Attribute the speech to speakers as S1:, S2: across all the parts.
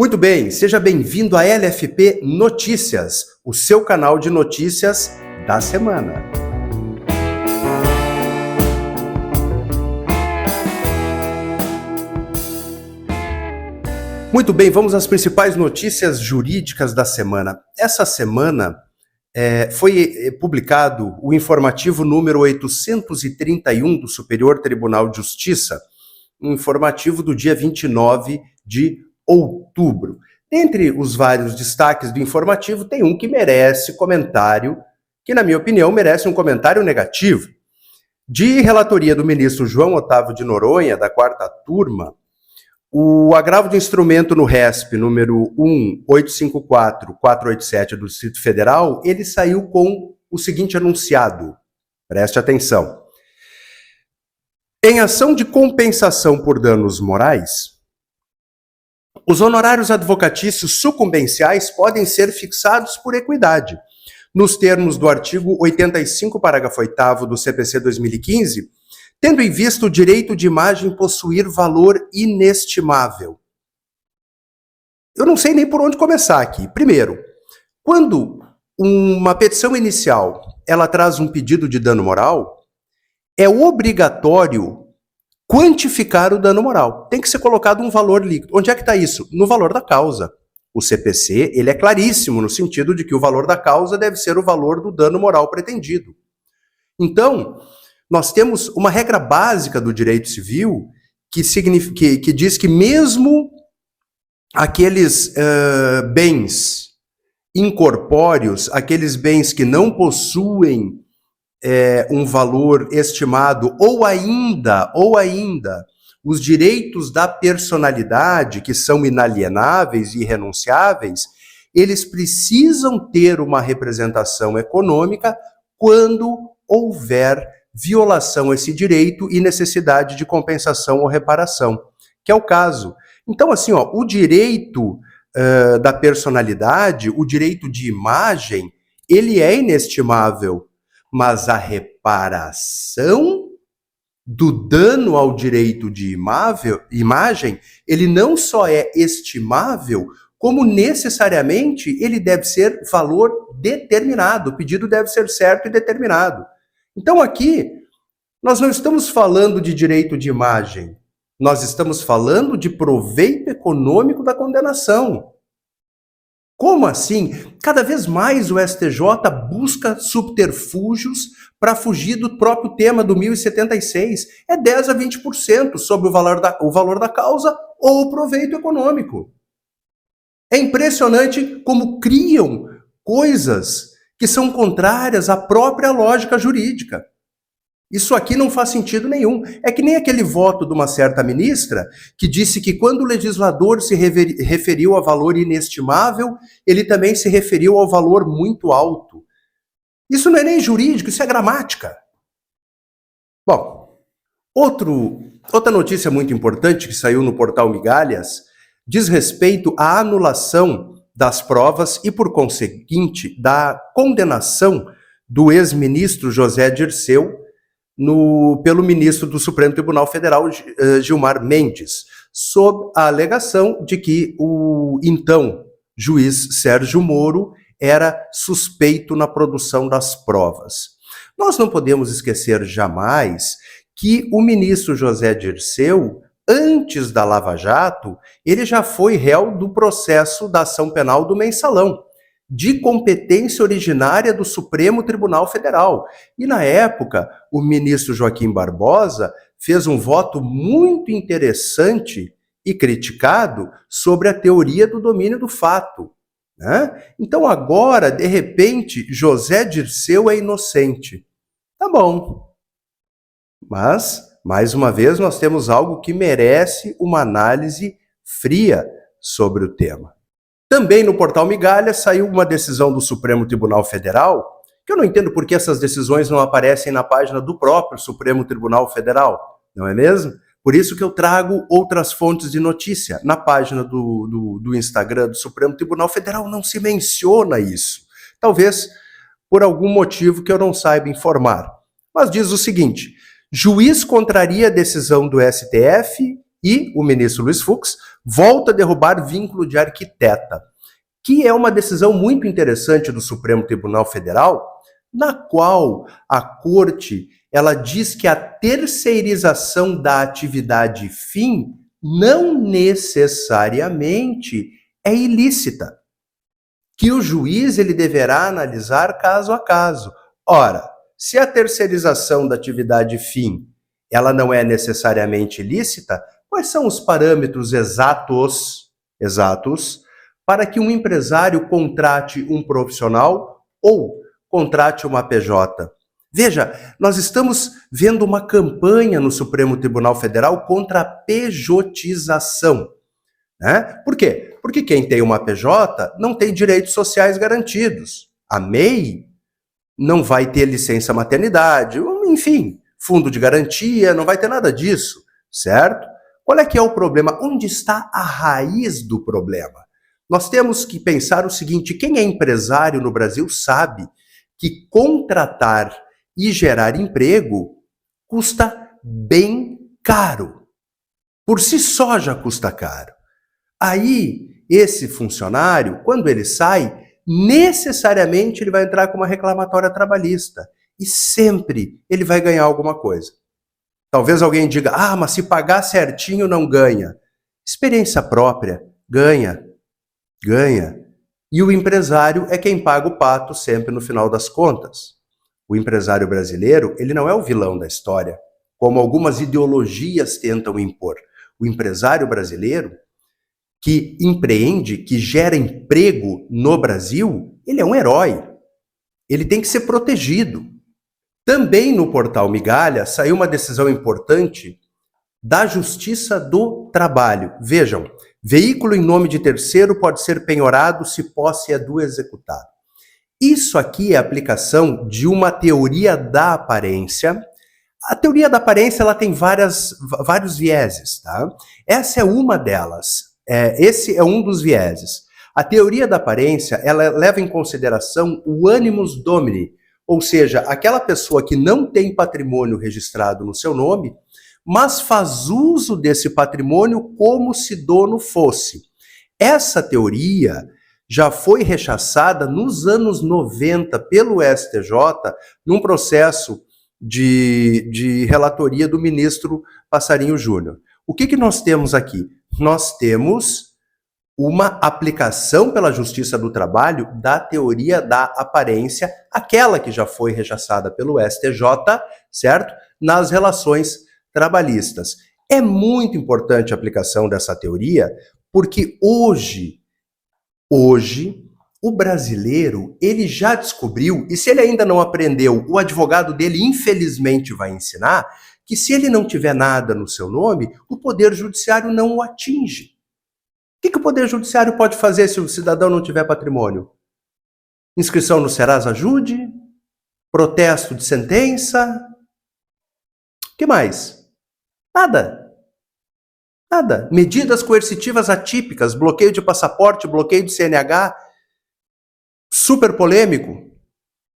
S1: Muito bem, seja bem-vindo a LFP Notícias, o seu canal de notícias da semana. Muito bem, vamos às principais notícias jurídicas da semana. Essa semana foi publicado o informativo número 831 do Superior Tribunal de Justiça, um informativo do dia 29 de outubro. Entre os vários destaques do informativo, tem um que merece comentário, que, na minha opinião, merece um comentário negativo. De relatoria do ministro João Otávio de Noronha, da quarta turma, o agravo de instrumento no RESP, número 1854487 do Distrito Federal, ele saiu com o seguinte enunciado. Preste atenção. Em ação de compensação por danos morais, os honorários advocatícios sucumbenciais podem ser fixados por equidade, nos termos do artigo 85, parágrafo 8º do CPC 2015, tendo em vista o direito de imagem possuir valor inestimável. Eu não sei nem por onde começar aqui. Primeiro, quando uma petição inicial ela traz um pedido de dano moral, é obrigatório quantificar o dano moral. Tem que ser colocado um valor líquido. Onde é que está isso? No valor da causa. O CPC ele é claríssimo no sentido de que o valor da causa deve ser o valor do dano moral pretendido. Então, nós temos uma regra básica do direito civil que diz que mesmo aqueles bens incorpóreos, aqueles bens que não possuem um valor estimado, ou ainda, os direitos da personalidade, que são inalienáveis e irrenunciáveis, eles precisam ter uma representação econômica quando houver violação a esse direito e necessidade de compensação ou reparação, que é o caso. Então, assim, o direito da personalidade, o direito de imagem, ele é inestimável, mas a reparação do dano ao direito de imagem, ele não só é estimável, como necessariamente ele deve ser valor determinado, o pedido deve ser certo e determinado. Então aqui, nós não estamos falando de direito de imagem, nós estamos falando de proveito econômico da condenação. Como assim? Cada vez mais o STJ busca subterfúgios para fugir do próprio tema do 1076. É 10 a 20% sobre o valor da causa ou o proveito econômico. É impressionante como criam coisas que são contrárias à própria lógica jurídica. Isso aqui não faz sentido nenhum. É que nem aquele voto de uma certa ministra que disse que quando o legislador se referiu a valor inestimável, ele também se referiu ao valor muito alto. Isso não é nem jurídico, isso é gramática. Bom, outra notícia muito importante que saiu no portal Migalhas diz respeito à anulação das provas e, por conseguinte, da condenação do ex-ministro José Dirceu pelo ministro do Supremo Tribunal Federal, Gilmar Mendes, sob a alegação de que o então juiz Sérgio Moro era suspeito na produção das provas. Nós não podemos esquecer jamais que o ministro José Dirceu, antes da Lava Jato, ele já foi réu do processo da ação penal do Mensalão, de competência originária do Supremo Tribunal Federal. E, na época, o ministro Joaquim Barbosa fez um voto muito interessante e criticado sobre a teoria do domínio do fato, né? Então, agora, de repente, José Dirceu é inocente. Tá bom. Mas, mais uma vez, nós temos algo que merece uma análise fria sobre o tema. Também no portal Migalhas saiu uma decisão do Supremo Tribunal Federal, que eu não entendo por que essas decisões não aparecem na página do próprio Supremo Tribunal Federal, não é mesmo? Por isso que eu trago outras fontes de notícia. Na página do Instagram do Supremo Tribunal Federal não se menciona isso. Talvez por algum motivo que eu não saiba informar. Mas diz o seguinte: juiz contraria a decisão do STF e o ministro Luiz Fux volta a derrubar vínculo de arquiteta, que é uma decisão muito interessante do Supremo Tribunal Federal, na qual a Corte ela diz que a terceirização da atividade fim não necessariamente é ilícita, que o juiz ele deverá analisar caso a caso. Ora, se a terceirização da atividade fim ela não é necessariamente ilícita, quais são os parâmetros exatos para que um empresário contrate um profissional ou contrate uma PJ? Veja, nós estamos vendo uma campanha no Supremo Tribunal Federal contra a pejotização. Né? Por quê? Porque quem tem uma PJ não tem direitos sociais garantidos. A MEI não vai ter licença maternidade, enfim, fundo de garantia, não vai ter nada disso, certo? Qual é que é o problema? Onde está a raiz do problema? Nós temos que pensar o seguinte: quem é empresário no Brasil sabe que contratar e gerar emprego custa bem caro. Por si só já custa caro. Aí, esse funcionário, quando ele sai, necessariamente ele vai entrar com uma reclamatória trabalhista. E sempre ele vai ganhar alguma coisa. Talvez alguém diga, mas se pagar certinho não ganha. Experiência própria, ganha. E o empresário é quem paga o pato sempre no final das contas. O empresário brasileiro, ele não é o vilão da história, como algumas ideologias tentam impor. O empresário brasileiro, que empreende, que gera emprego no Brasil, ele é um herói. Ele tem que ser protegido. Também no portal Migalha saiu uma decisão importante da Justiça do Trabalho. Vejam, veículo em nome de terceiro pode ser penhorado se posse é do executado. Isso aqui é a aplicação de uma teoria da aparência. A teoria da aparência ela tem vários vieses, tá? Essa é uma delas. Esse é um dos vieses. A teoria da aparência ela leva em consideração o animus domini, ou seja, aquela pessoa que não tem patrimônio registrado no seu nome, mas faz uso desse patrimônio como se dono fosse. Essa teoria já foi rechaçada nos anos 90 pelo STJ, num processo de relatoria do ministro Passarinho Júnior. O que nós temos aqui? Nós temos uma aplicação pela Justiça do Trabalho da teoria da aparência, aquela que já foi rechaçada pelo STJ, certo? Nas relações trabalhistas. É muito importante a aplicação dessa teoria, porque hoje, o brasileiro, ele já descobriu, e se ele ainda não aprendeu, o advogado dele infelizmente vai ensinar, que se ele não tiver nada no seu nome, o Poder Judiciário não o atinge. O que o Poder Judiciário pode fazer se o cidadão não tiver patrimônio? Inscrição no Serasa Ajude? Protesto de sentença? O que mais? Nada. Medidas coercitivas atípicas, bloqueio de passaporte, bloqueio de CNH, super polêmico.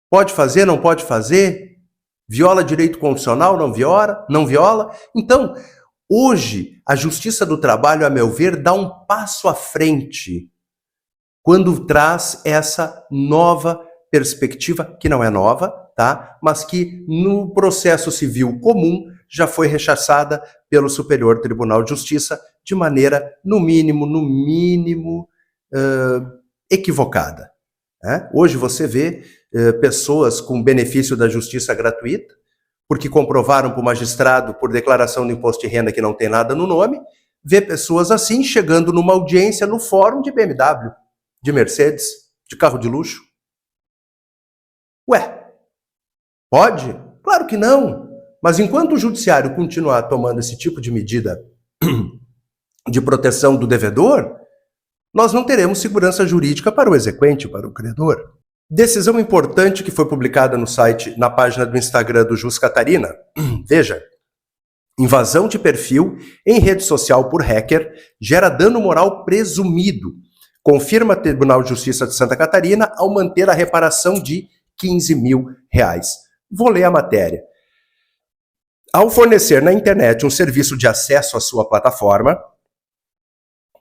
S1: Pode fazer, não pode fazer? Viola direito constitucional, não viola? Então, hoje, a Justiça do Trabalho, a meu ver, dá um passo à frente quando traz essa nova perspectiva, que não é nova, tá? Mas que no processo civil comum já foi rechaçada pelo Superior Tribunal de Justiça de maneira, no mínimo, equivocada. Né? Hoje você vê pessoas com benefício da justiça gratuita, porque comprovaram para o magistrado, por declaração de imposto de renda, que não tem nada no nome, vê pessoas assim chegando numa audiência no fórum de BMW, de Mercedes, de carro de luxo. Ué, pode? Claro que não. Mas enquanto o judiciário continuar tomando esse tipo de medida de proteção do devedor, nós não teremos segurança jurídica para o exequente, para o credor. Decisão importante que foi publicada no site, na página do Instagram do Jus Catarina. Veja, invasão de perfil em rede social por hacker gera dano moral presumido. Confirma Tribunal de Justiça de Santa Catarina ao manter a reparação de R$15 mil. Vou ler a matéria. Ao fornecer na internet um serviço de acesso à sua plataforma,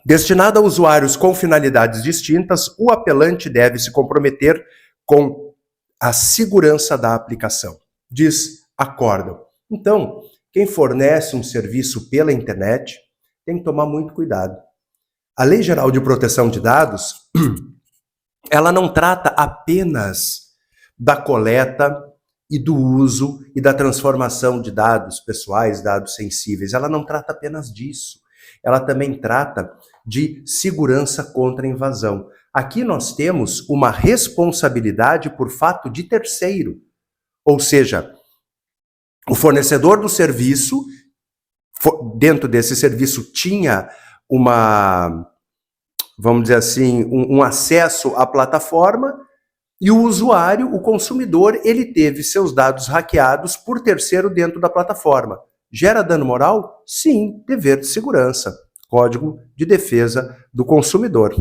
S1: Destinado a usuários com finalidades distintas, o apelante deve se comprometer com a segurança da aplicação, diz acórdão. Então, quem fornece um serviço pela internet tem que tomar muito cuidado. A Lei Geral de Proteção de Dados, ela não trata apenas da coleta e do uso e da transformação de dados pessoais, dados sensíveis. Ela não trata apenas disso. Ela também trata de segurança contra a invasão. Aqui nós temos uma responsabilidade por fato de terceiro. Ou seja, o fornecedor do serviço, dentro desse serviço, tinha vamos dizer assim, um acesso à plataforma, e o usuário, o consumidor, ele teve seus dados hackeados por terceiro dentro da plataforma. Gera dano moral? Sim, dever de segurança. Código de Defesa do Consumidor.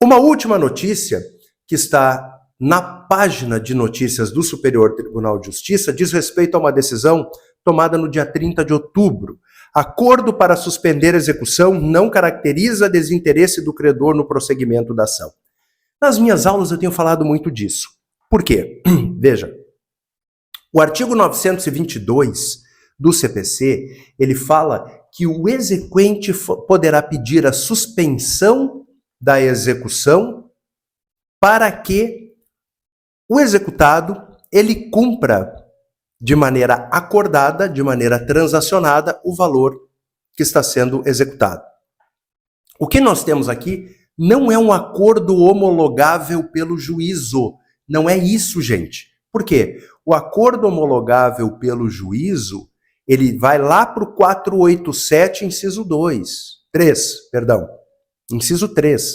S1: Uma última notícia que está na página de notícias do Superior Tribunal de Justiça diz respeito a uma decisão tomada no dia 30 de outubro. Acordo para suspender execução não caracteriza desinteresse do credor no prosseguimento da ação. Nas minhas aulas eu tenho falado muito disso. Por quê? Veja, o artigo 922 do CPC, ele fala que o exequente poderá pedir a suspensão da execução para que o executado ele cumpra de maneira acordada, de maneira transacionada, o valor que está sendo executado. O que nós temos aqui não é um acordo homologável pelo juízo. Não é isso, gente. Por quê? O acordo homologável pelo juízo, ele vai lá para o 487, inciso 3.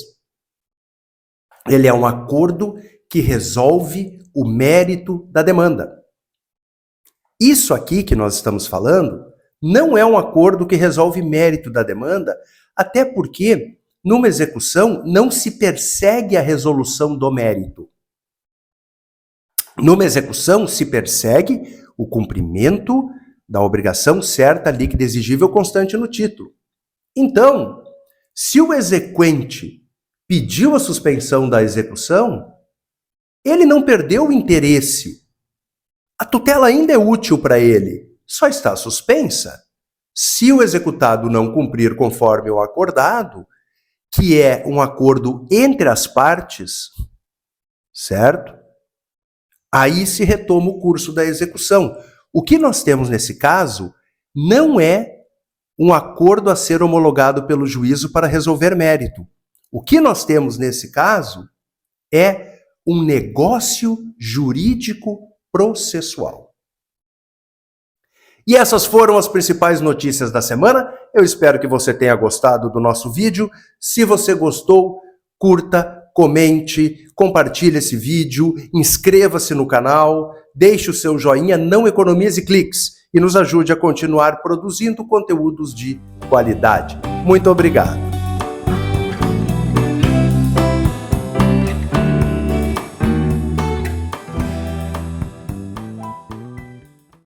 S1: Ele é um acordo que resolve o mérito da demanda. Isso aqui que nós estamos falando não é um acordo que resolve mérito da demanda, até porque numa execução não se persegue a resolução do mérito. Numa execução se persegue o cumprimento da obrigação certa, líquida, exigível, constante no título. Então, se o exequente pediu a suspensão da execução, ele não perdeu o interesse. A tutela ainda é útil para ele, só está suspensa. Se o executado não cumprir conforme o acordado, que é um acordo entre as partes, certo? Aí se retoma o curso da execução. O que nós temos nesse caso não é um acordo a ser homologado pelo juízo para resolver mérito. O que nós temos nesse caso é um negócio jurídico processual. E essas foram as principais notícias da semana. Eu espero que você tenha gostado do nosso vídeo. Se você gostou, curta, comente, compartilhe esse vídeo, inscreva-se no canal, deixe o seu joinha, não economize cliques e nos ajude a continuar produzindo conteúdos de qualidade. Muito obrigado.